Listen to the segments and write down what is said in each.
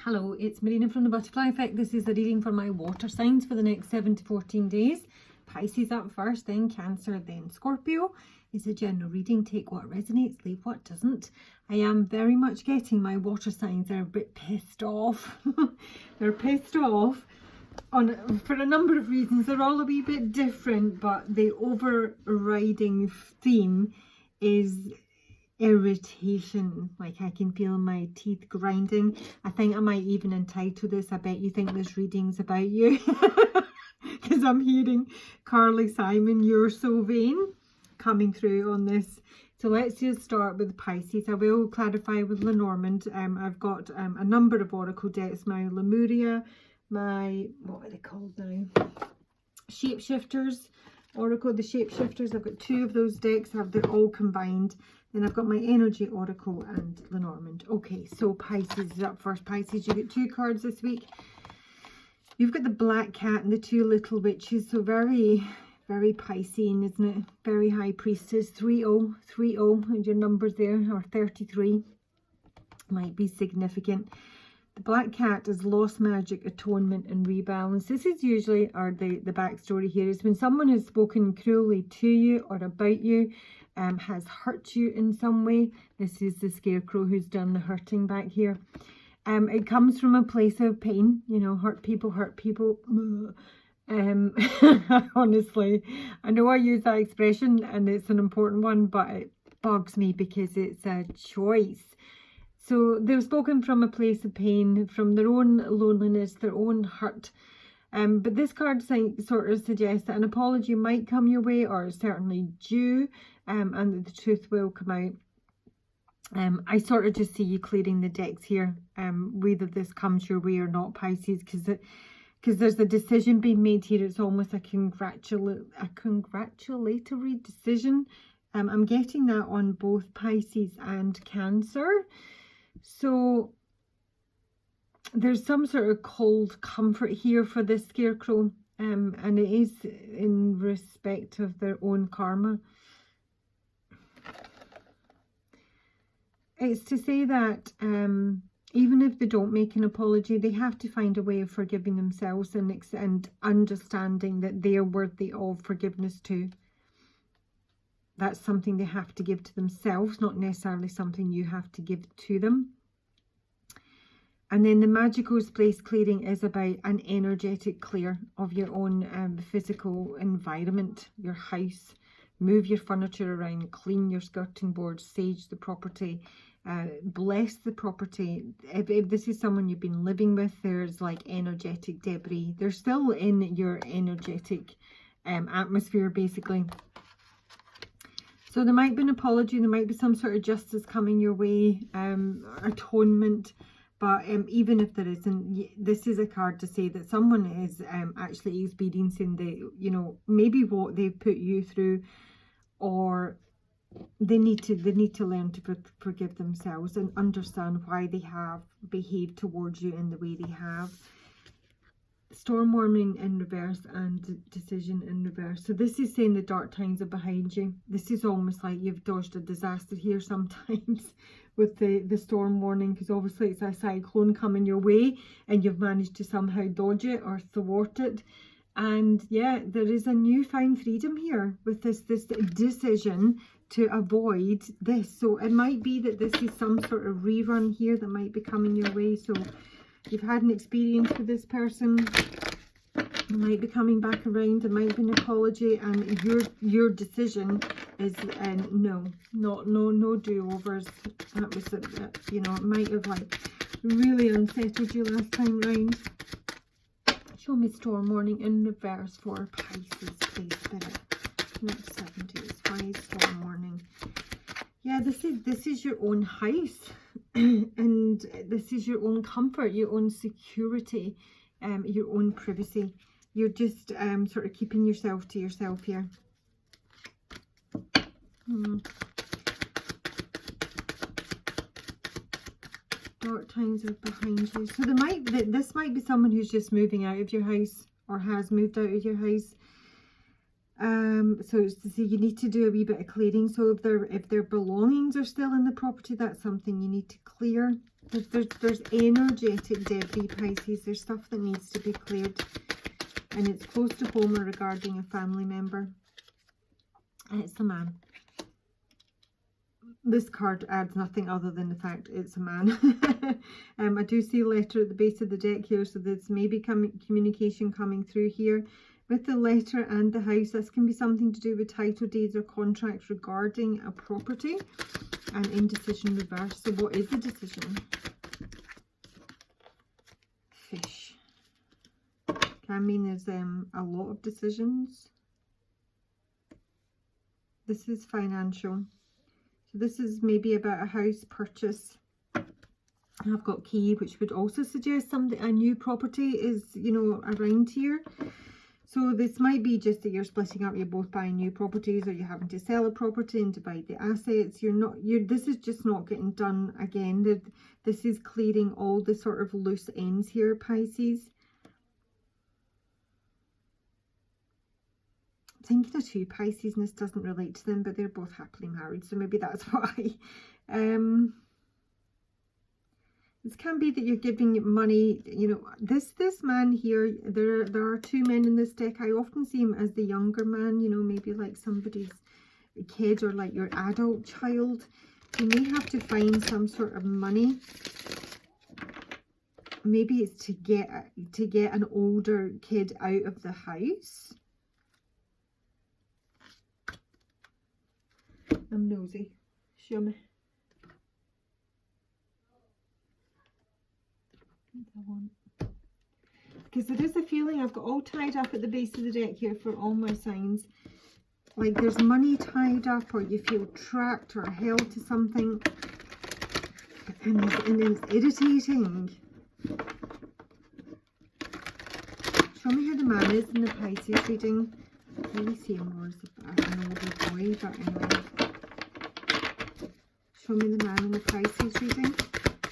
Hello, it's Marina from the Butterfly Effect. This is the reading for my water signs for the next 7 to 14 days. Pisces up first, then Cancer, then Scorpio. It's a general reading. Take what resonates, leave what doesn't. I am very much getting my water signs are a bit pissed off. They're pissed off for a number of reasons. They're all a wee bit different, but the overriding theme is irritation. Like, I can feel my teeth grinding. I think I might even entitle this, I bet you think this reading's about you. Because I'm hearing Carly Simon, You're So Vain, coming through on this. So let's just start with Pisces. I will clarify with Lenormand. I've got a number of oracle decks, my Lemuria, my, what are they called now? Shapeshifters Oracle, the Shapeshifters. I've got 2 of those decks. They're all combined. Then I've got my Energy Oracle and Lenormand. Okay, so Pisces is up first. Pisces, you get 2 cards this week. You've got the Black Cat and the 2 Little Witches. So very, very Piscean, isn't it? Very High Priestess. 30, 30, and your numbers there are 33. Might be significant. The Black Cat is lost magic, atonement, and rebalance. This is usually, or the backstory here is when someone has spoken cruelly to you or about you, has hurt you in some way. This is the Scarecrow who's done the hurting back here. It comes from a place of pain, you know, hurt people. Honestly, I know I use that expression and it's an important one, but it bugs me because it's a choice. So they've spoken from a place of pain, from their own loneliness, their own hurt. But this card sort of suggests that an apology might come your way, or is certainly due, and that the truth will come out. I sort of just see you clearing the decks here, whether this comes your way or not, Pisces, because there's a decision being made here. It's almost a congratulatory decision. I'm getting that on both Pisces and Cancer. So there's some sort of cold comfort here for this Scarecrow, and it is in respect of their own karma. It's to say that even if they don't make an apology, they have to find a way of forgiving themselves and understanding that they are worthy of forgiveness too. That's something they have to give to themselves, not necessarily something you have to give to them. And then the magical space clearing is about an energetic clear of your own physical environment, your house. Move your furniture around, clean your skirting boards, sage the property, bless the property. If this is someone you've been living with, there's like energetic debris. They're still in your energetic atmosphere, basically. So there might be an apology, there might be some sort of justice coming your way, atonement. But even if there isn't, this is a card to say that someone is actually experiencing you know, maybe what they've put you through, or they need to learn to forgive themselves and understand why they have behaved towards you in the way they have. Storm warning in reverse and decision in reverse. So this is saying the dark times are behind you. This is almost like you've dodged a disaster here sometimes with the storm warning, because obviously it's a cyclone coming your way and you've managed to somehow dodge it or thwart it. And yeah, there is a newfound freedom here with this decision to avoid this. So it might be that this is some sort of rerun here that might be coming your way. So you've had an experience with this person, it might be coming back around, it might be an apology, and your decision is no do-overs. That was you know, it might have like really unsettled you last time round. Show me storm warning in reverse for Pisces, please, Spirit. Next 7 days. Why is storm warning? Yeah, this is your own house, and this is your own comfort, your own security, your own privacy. You're just sort of keeping yourself to yourself here. Dark times are behind you. So this might be someone who's just moving out of your house or has moved out of your house. So it's to say you need to do a wee bit of clearing. So if their belongings are still in the property, that's something you need to clear. There's energetic debris, Pisces. There's stuff that needs to be cleared. And it's close to home or regarding a family member. And it's a man. This card adds nothing other than the fact it's a man. I do see a letter at the base of the deck here, so there's maybe communication coming through here. With the letter and the house, this can be something to do with title deeds or contracts regarding a property. And indecision reverse. So what is the decision? Fish. Can mean there's a lot of decisions. This is financial. So this is maybe about a house purchase. I've got key, which would also suggest a new property is, you know, around here. So this might be just that you're splitting up, you're both buying new properties, or you're having to sell a property and divide the assets. This is just not getting done again. This is clearing all the sort of loose ends here, Pisces. I'm thinking of two Pisces, and this doesn't relate to them, but they're both happily married, so maybe that's why. This can be that you're giving money, you know, this man here, there are two men in this deck. I often see him as the younger man, you know, maybe like somebody's kid or like your adult child. You may have to find some sort of money. Maybe it's to get an older kid out of the house. I'm nosy. Show me. Because there is a feeling I've got all tied up at the base of the deck here for all my signs. Like there's money tied up, or you feel trapped or held to something. And it's irritating. Show me who the man is in the Pisces reading. I really see him more as an older boy, but anyway. Show me the man in the Pisces reading.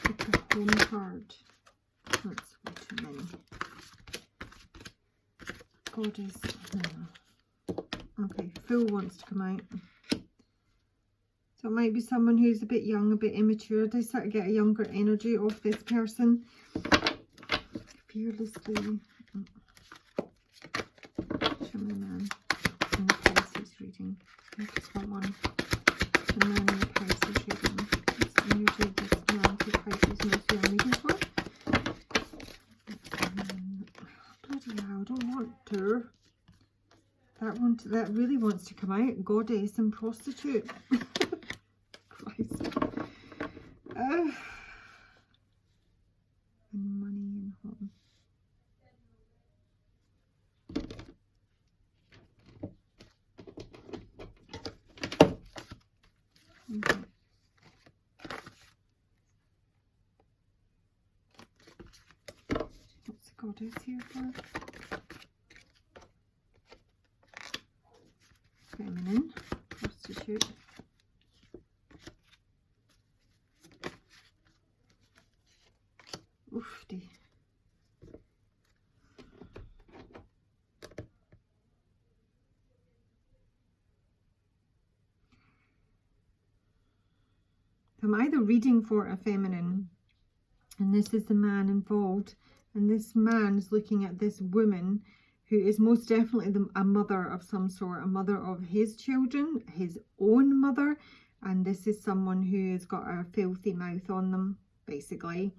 It's a home card. That's way too many. Goddess. Okay, Fool wants to come out. So it might be someone who's a bit young, a bit immature. They sort of get a younger energy off this person. Fearlessly. Show me the man in the Pisces reading. I just want one. The man in the Pisces reading. It's the energy this man who Pisces knows who I'm reading for. Bloody hell, I don't want to. That really wants to come out. Goddess and prostitute. Christ. And money and home. Okay. What's the goddess here for? Feminine, prostitute. Oofty. I'm either reading for a feminine, and this is the man involved, and this man is looking at this woman who is most definitely a mother of some sort, a mother of his children, his own mother, and this is someone who has got a filthy mouth on them, basically.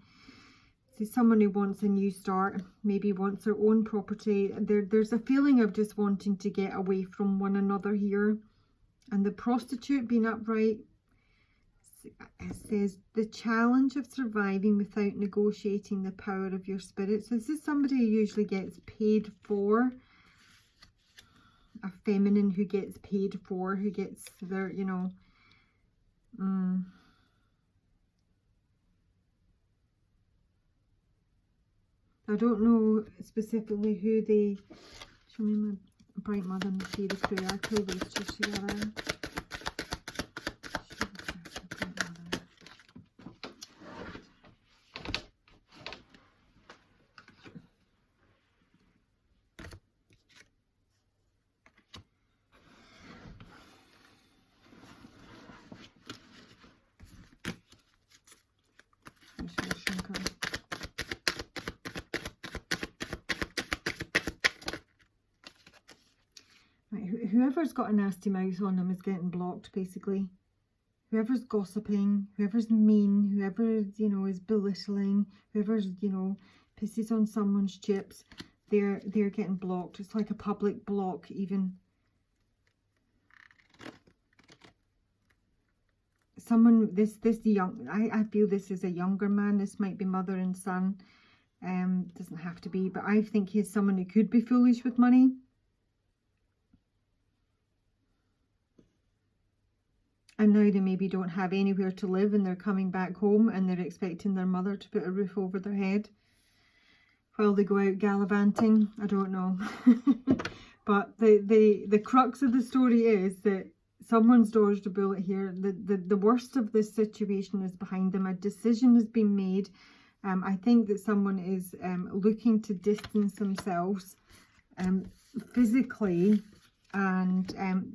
This is someone who wants a new start, maybe wants their own property. There's a feeling of just wanting to get away from one another here. And the prostitute being upright, it says the challenge of surviving without negotiating the power of your spirit. So this is somebody who usually gets paid for, a feminine who gets paid for, who gets their, you know, I don't know specifically who they, show me my bright mother and the fairy crew. I pull those two together. whoever's got a nasty mouth on them is getting blocked, basically. Whoever's gossiping, whoever's mean, whoever, you know, is belittling, whoever's, you know, pisses on someone's chips, they're getting blocked. It's like a public block even. Someone, this young, I feel this is a younger man. This might be mother and son. Doesn't have to be, but I think he's someone who could be foolish with money. And now they maybe don't have anywhere to live and they're coming back home and they're expecting their mother to put a roof over their head while they go out gallivanting. I don't know. But the crux of the story is that someone's dodged a bullet here. The worst of this situation is behind them. A decision has been made. I think that someone is looking to distance themselves physically, and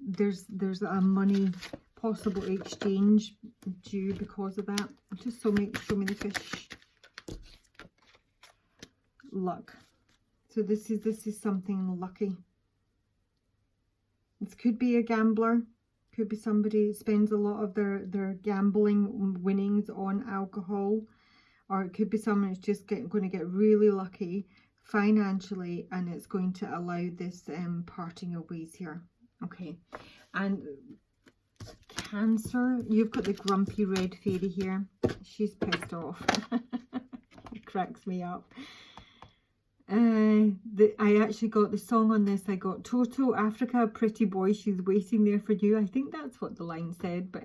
there's a money possible exchange due because of that. Just show me the fish. Luck. So this is something lucky. This could be a gambler. Could be somebody who spends a lot of their gambling winnings on alcohol. Or it could be someone who's just going to get really lucky financially, and it's going to allow this parting of ways here. Okay. And Cancer, you've got the grumpy red fairy here. She's pissed off. It cracks me up. I actually got the song on this. I got Toto, Africa, pretty boy, she's waiting there for you. I think that's what the line said, but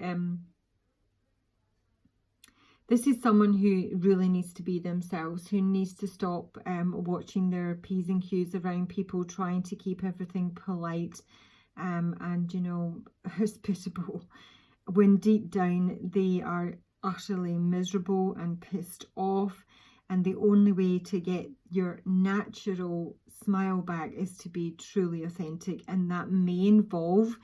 this is someone who really needs to be themselves, who needs to stop watching their P's and Q's around people, trying to keep everything polite and, you know, hospitable, when deep down they are utterly miserable and pissed off. And the only way to get your natural smile back is to be truly authentic. And that may involve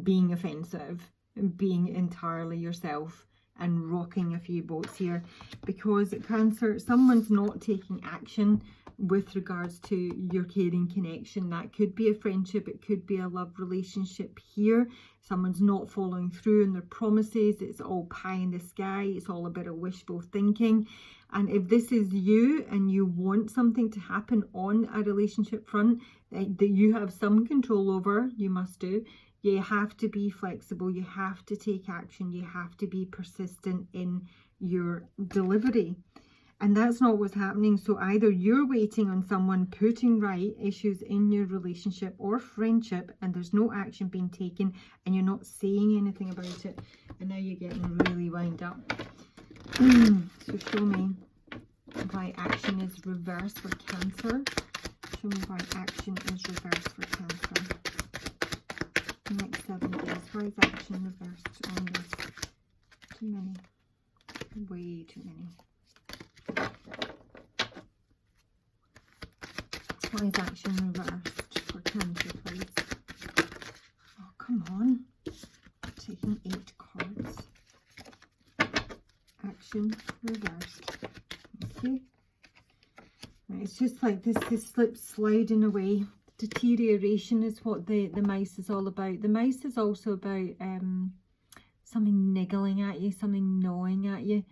being offensive, being entirely yourself, and rocking a few boats here. Because Cancer, someone's not taking action with regards to your caring connection. That could be a friendship, it could be a love relationship here. Someone's not following through on their promises. It's all pie in the sky. It's all a bit of wishful thinking. And if this is you and you want something to happen on a relationship front that you have some control over, you must do. You have to be flexible. You have to take action. You have to be persistent in your delivery. And that's not what's happening. So either you're waiting on someone putting right issues in your relationship or friendship, and there's no action being taken, and you're not saying anything about it. And now you're getting really wound up. So show me why action is reversed for Cancer. Show me why action is reversed for Cancer. Next 7 days. Why is action reversed on this? Too many. Way too many. Why is action reversed for Cancer, please? Oh, come on. I'm taking 8 cards. Action reversed. Okay. Right, it's just like this slip sliding away. Deterioration is what the mice is all about. The mice is also about something niggling at you, something gnawing at you.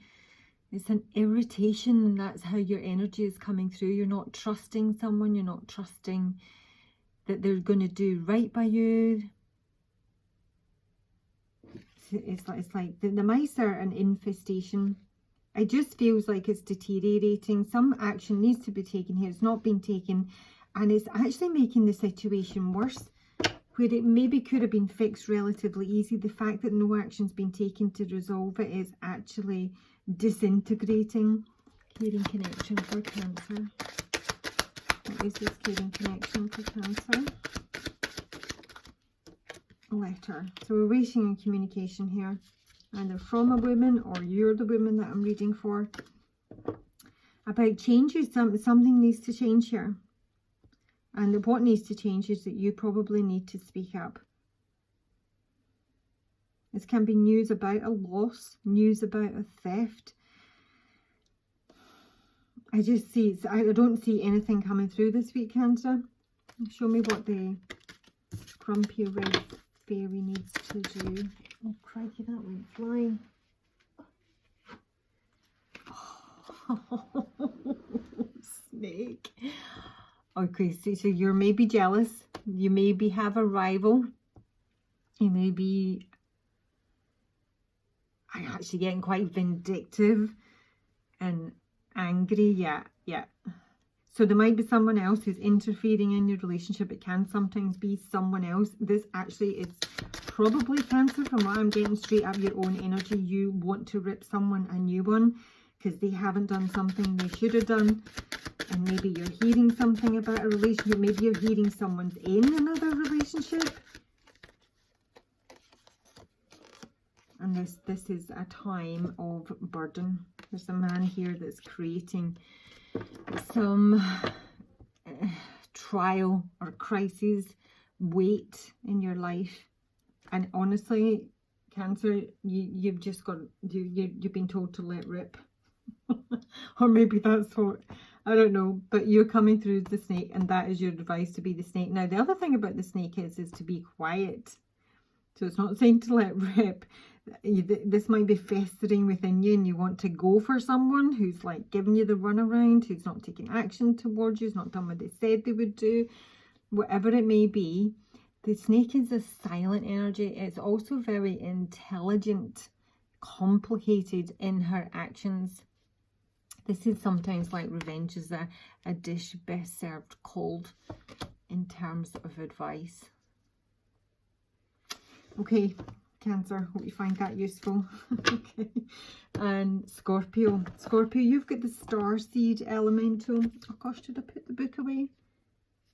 It's an irritation, and that's how your energy is coming through. You're not trusting someone. You're not trusting that they're going to do right by you. It's like the mice are an infestation. It just feels like it's deteriorating. Some action needs to be taken here. It's not being taken, and it's actually making the situation worse, where it maybe could have been fixed relatively easy. The fact that no action's been taken to resolve it is actually disintegrating. Caring connection for Cancer. What is this caring connection for Cancer? Letter. So we're waiting on communication here, either from a woman or you're the woman that I'm reading for, about changes. Something needs to change here, and what needs to change is that you probably need to speak up. This can be news about a loss, news about a theft. I just see, I don't see anything coming through this week, Cancer. Show me what the Grumpy Red Fairy needs to do? Oh, crikey, that went flying. Oh, snake. Okay, so you're maybe jealous. You maybe have a rival. You may be actually getting quite vindictive and angry. Yeah. So there might be someone else who's interfering in your relationship. It can sometimes be someone else. This actually is probably Cancer, from what I'm getting straight up your own energy. You want to rip someone a new one because they haven't done something they should have done. And maybe you're hearing something about a relationship. Maybe you're hearing someone's in another relationship. And this is a time of burden. There's a man here that's creating some trial or crisis weight in your life. And honestly, Cancer, you've just got, you've been told to let rip. Or maybe that's what, I don't know, but you're coming through the snake, and that is your advice, to be the snake. Now, the other thing about the snake is to be quiet. So it's not saying to let rip. This might be festering within you, and you want to go for someone who's like giving you the runaround, who's not taking action towards you, who's not done what they said they would do, whatever it may be. The snake is a silent energy. It's also very intelligent, complicated in her actions. This is sometimes like revenge is a dish best served cold in terms of advice. Okay, Cancer, hope you find that useful. Okay, and Scorpio, you've got the Starseed Elemental. Oh gosh, did I put the book away?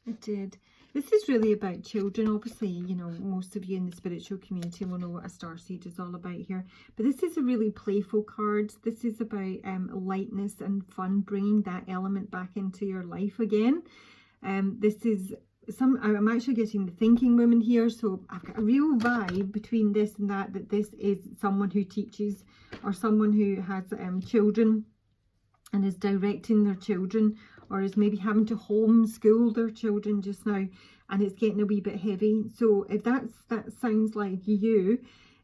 I did. This is really about children. Obviously, you know, most of you in the spiritual community will know what a starseed is all about here. But this is a really playful card. This is about lightness and fun, bringing that element back into your life again. This is I'm actually getting the thinking woman here, so I've got a real vibe between this and that this is someone who teaches, or someone who has children and is directing their children, or is maybe having to homeschool their children just now, and it's getting a wee bit heavy. So if that sounds like you,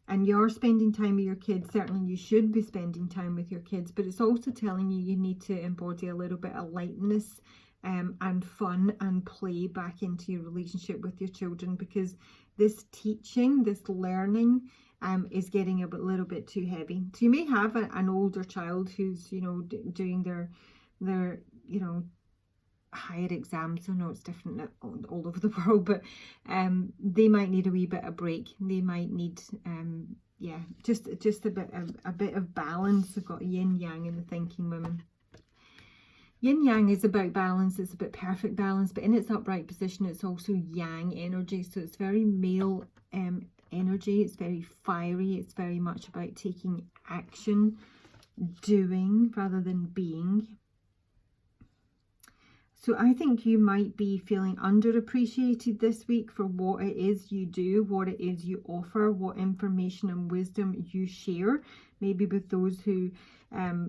and you're spending time with your kids, certainly you should be spending time with your kids, but it's also telling you need to embody a little bit of lightness and fun and play back into your relationship with your children, because this teaching, this learning is getting a little bit too heavy. So you may have an older child who's, you know, doing their you know, higher exams. I know it's different all over the world, but they might need a wee bit of break. They might need yeah, just a bit of balance. I've got yin yang in the thinking woman. Yin yang is about balance, it's about perfect balance, but in its upright position it's also yang energy, so it's very male energy, it's very fiery, it's very much about taking action, doing rather than being. So I think you might be feeling underappreciated this week for what it is you do, what it is you offer, what information and wisdom you share, maybe with those who,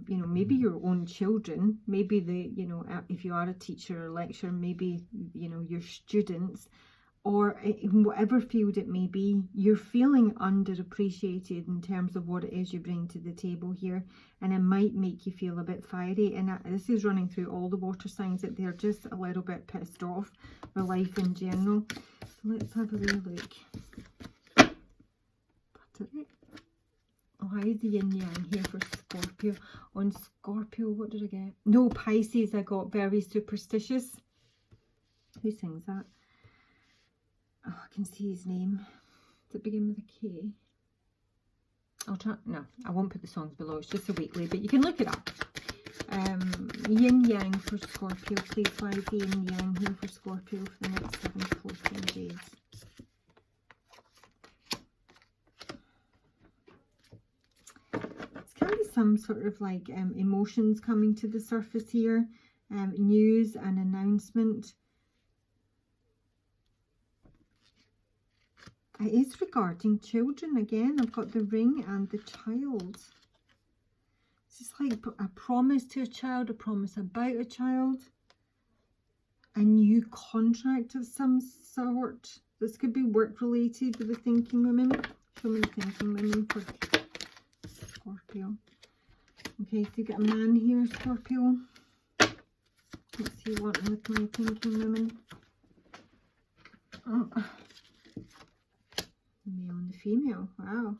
you know, maybe your own children, maybe you know, if you are a teacher or lecturer, maybe, you know, your students, or in whatever field it may be, you're feeling underappreciated in terms of what it is you bring to the table here, and it might make you feel a bit fiery. And this is running through all the water signs, that they're just a little bit pissed off with life in general. So let's have a wee look. Oh, hi, the yin yang here for Scorpio. On Scorpio, what did I get? No, Pisces, I got very superstitious. Who sings that? Oh, I can see his name. Does it begin with a K? I'll try. No, I won't put the songs below. It's just a weekly, but you can look it up. Yin yang for Scorpio. Please, why is the yin yang here for Scorpio for the next 7 to 14 days? It's going to be some sort of like emotions coming to the surface here. News and announcement. It is regarding children again. I've got the ring and the child. It's just like a promise to a child, a promise about a child, a new contract of some sort. This could be work related with the thinking women. Show me the thinking women for Scorpio. Okay, so you got a man here, Scorpio. Let's see what with my thinking women. Oh. Male and female. Wow.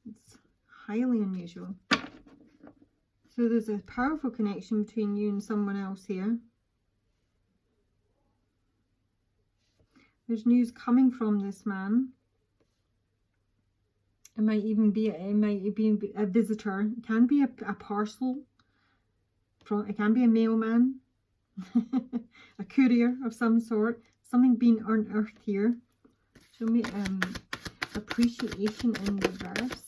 It's highly unusual. So there's a powerful connection between you and someone else here. There's news coming from this man. It might even be a visitor. It can be a parcel. It can be a mailman, a courier of some sort. Something being unearthed here. Show me appreciation in reverse.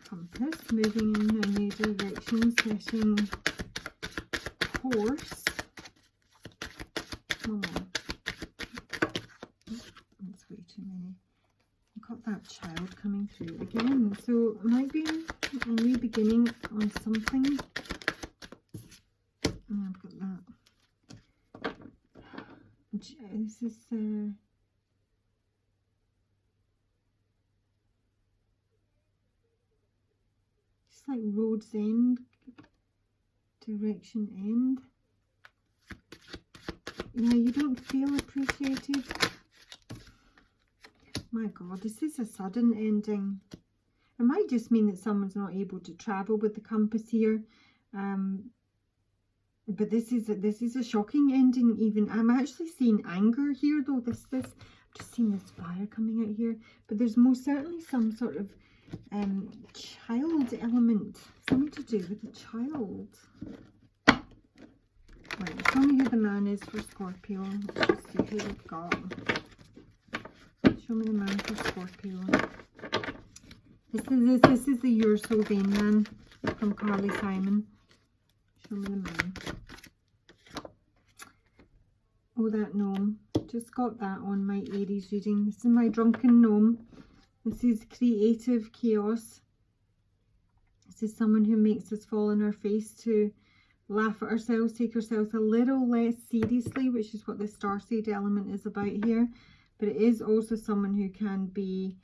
Compass, moving in a new direction, setting course. Come on. That's way too many. I've got that child coming through again. So it might be a new beginning on something. Oh, I've got that. This is just like road's end, direction end. Yeah, you don't feel appreciated. My God, this is a sudden ending. It might just mean that someone's not able to travel with the compass here. But this is a shocking ending. Even I'm actually seeing anger here, though. I'm just seeing this fire coming out here. But there's most certainly some sort of child element, something to do with the child. Right, show me who the man is for Scorpio. Let's just see who we've got. Show me the man for Scorpio. This is the You're So Vain Man from Carly Simon. Show me the man. Oh, that gnome. Just got that on my Aries reading. This is my drunken gnome. This is creative chaos. This is someone who makes us fall on our face to laugh at ourselves, take ourselves a little less seriously, which is what the starseed element is about here. But it is also someone who can be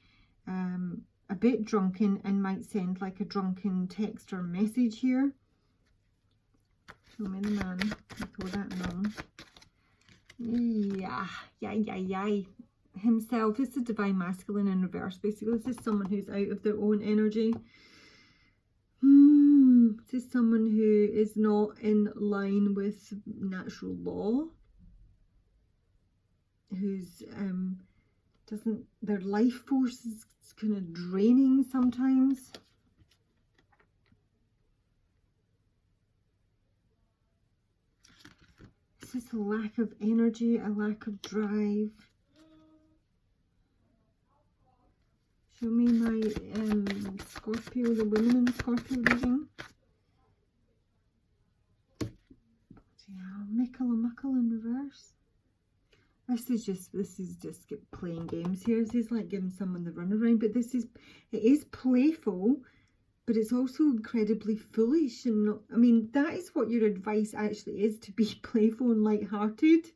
a bit drunken and might send like a drunken text or message here. Show me the man. Throw that gnome. Yeah. Himself. This is divine masculine in reverse. Basically, this is someone who's out of their own energy. This is someone who is not in line with natural law. Who's their life force is kind of draining sometimes. This is a lack of energy, a lack of drive. Show me my Scorpio, the women in the Scorpio reading. Yeah, Mickle and Muckle in reverse. This is just playing games here. This is like giving someone the runaround, but it is playful, but it's also incredibly foolish. And not, I mean, that is what your advice actually is, to be playful and light-hearted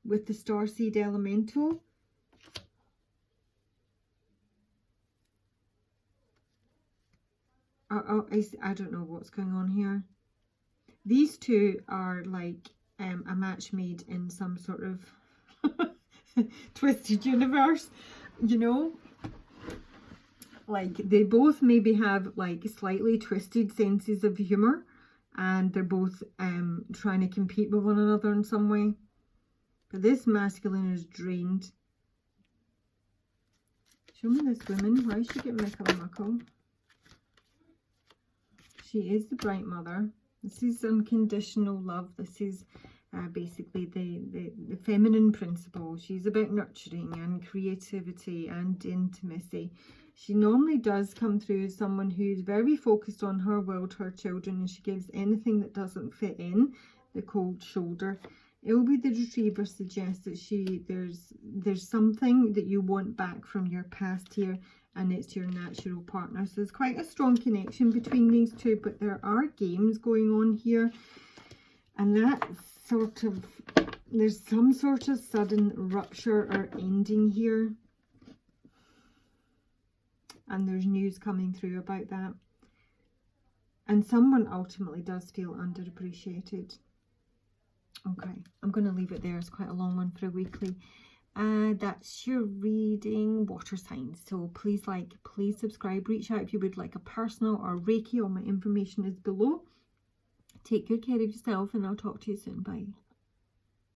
with the starseed elemental. I don't know what's going on here. These two are like a match made in some sort of twisted universe, you know, like they both maybe have like slightly twisted senses of humor, and they're both trying to compete with one another in some way. But this masculine is drained. Show me this woman. Why is she getting Mickle? She is the bright mother. This is unconditional love. This is basically the feminine principle. She's about nurturing and creativity and intimacy. She normally does come through as someone who's very focused on her world, her children, and she gives anything that doesn't fit in the cold shoulder. It will be the retriever suggests that there's something that you want back from your past here, and it's your natural partner. So there's quite a strong connection between these two, but there are games going on here, and that sort of There's some sort of sudden rupture or ending here. And there's news coming through about that. And someone ultimately does feel underappreciated. Okay, I'm going to leave it there. It's quite a long one for a weekly. That's your reading, water signs. So please like, please subscribe. Reach out if you would like a personal or Reiki. All my information is below. Take good care of yourself, and I'll talk to you soon. Bye.